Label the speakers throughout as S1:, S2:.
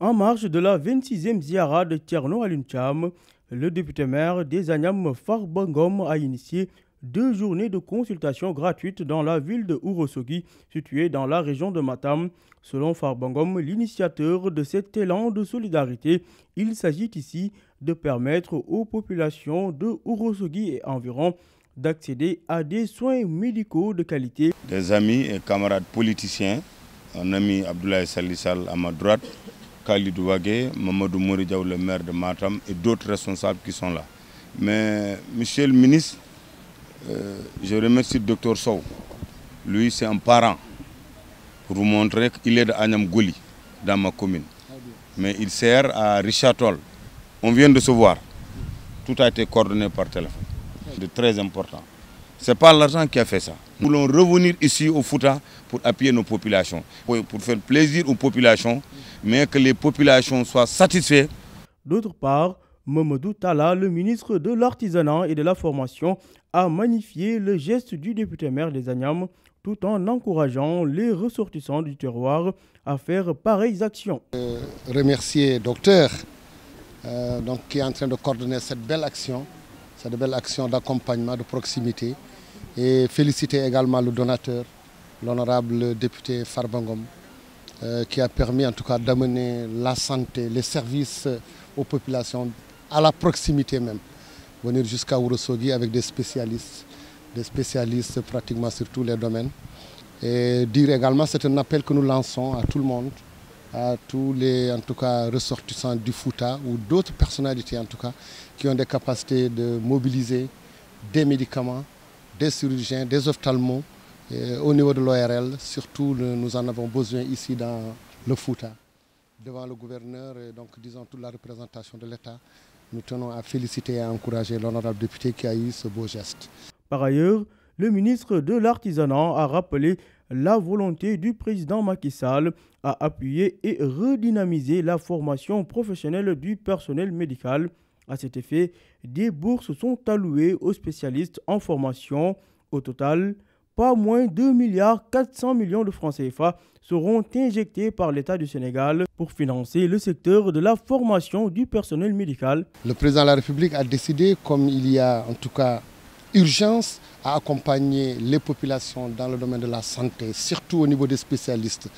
S1: En marge de la 26e Ziara de Thierno Alioune Thiam, le député-maire des Agnam Farba Ngom a initié 2 journées de consultation gratuites dans la ville de Ourossogui, située dans la région de Matam. Selon Farba Ngom, l'initiateur de cet élan de solidarité, il s'agit ici de permettre aux populations de Ourossogui et environ d'accéder à des soins médicaux de qualité.
S2: Des amis et camarades politiciens, un ami Abdoulaye Salissal à ma droite, Khalid Ouagé, Mamadou Moridiaou, le maire de Matam et d'autres responsables qui sont là. Mais monsieur le ministre, je remercie le docteur Sow. Lui, c'est un parent pour vous montrer qu'il est de Agnam Goli, dans ma commune. Mais il sert à Richard Toll. On vient de se voir. Tout a été coordonné par téléphone. C'est très important. Ce n'est pas l'argent qui a fait ça. Nous voulons revenir ici au Fouta pour appuyer nos populations, pour faire plaisir aux populations, mais que les populations soient satisfaites.
S1: D'autre part, Mamadou Talla, le ministre de l'Artisanat et de la Formation, a magnifié le geste du député-maire des Agnam tout en encourageant les ressortissants du terroir à faire pareilles actions.
S3: Remercier le docteur qui est en train de coordonner cette belle action d'accompagnement, de proximité, et féliciter également le donateur, l'honorable député Farba Ngom, qui a permis en tout cas d'amener la santé, les services aux populations à la proximité même. Venir jusqu'à Ourossogui avec des spécialistes pratiquement sur tous les domaines. Et dire également, c'est un appel que nous lançons à tout le monde, à tous les en tout cas ressortissants du Fouta ou d'autres personnalités en tout cas qui ont des capacités de mobiliser des médicaments, des chirurgiens, des ophtalmos au niveau de l'ORL. Surtout nous en avons besoin ici dans le Fouta. Devant le gouverneur et donc disons toute la représentation de l'État, nous tenons à féliciter et à encourager l'honorable député qui a eu ce beau geste.
S1: Par ailleurs, le ministre de l'Artisanat a rappelé la volonté du président Macky Sall à appuyer et redynamiser la formation professionnelle du personnel médical. À cet effet, des bourses sont allouées aux spécialistes en formation. Au total, pas moins de 2,4 milliards de francs CFA seront injectés par l'État du Sénégal pour financer le secteur de la formation du personnel médical.
S3: Le président de la République a décidé, comme il y a en tout cas urgence à accompagner les populations dans le domaine de la santé, surtout au niveau des spécialistes,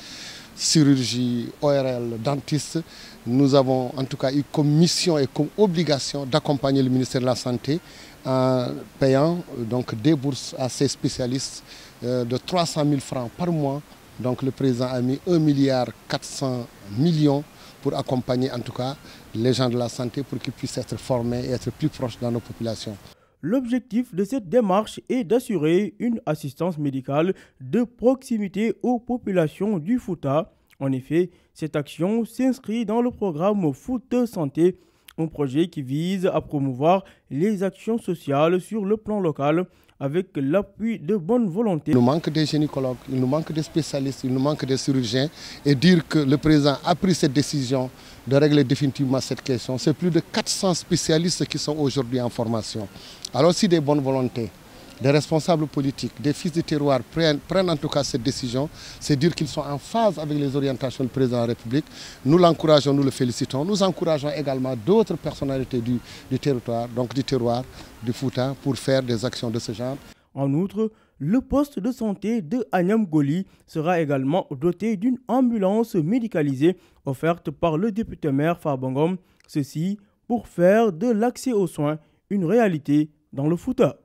S3: chirurgie, ORL, dentistes. Nous avons en tout cas eu comme mission et comme obligation d'accompagner le ministère de la Santé en payant donc des bourses à ces spécialistes de 300 000 francs par mois. Donc le président a mis 1,4 milliard pour accompagner en tout cas les gens de la santé pour qu'ils puissent être formés et être plus proches dans nos populations.
S1: L'objectif de cette démarche est d'assurer une assistance médicale de proximité aux populations du Fouta. En effet, cette action s'inscrit dans le programme Fouta Santé, un projet qui vise à promouvoir les actions sociales sur le plan local avec l'appui de bonne volonté.
S3: Il nous manque des gynécologues, il nous manque des spécialistes, il nous manque des chirurgiens. Et dire que le président a pris cette décision de régler définitivement cette question, c'est plus de 400 spécialistes qui sont aujourd'hui en formation. Alors si des bonnes volontés, des responsables politiques, des fils du terroir prennent en tout cas cette décision, c'est dire qu'ils sont en phase avec les orientations du président de la République. Nous l'encourageons, nous le félicitons. Nous encourageons également d'autres personnalités du territoire, donc du terroir, du Fouta, pour faire des actions de ce genre.
S1: En outre, le poste de santé de Agnam Goli sera également doté d'une ambulance médicalisée offerte par le député-maire Farba Ngom. Ceci pour faire de l'accès aux soins une réalité dans le Fouta.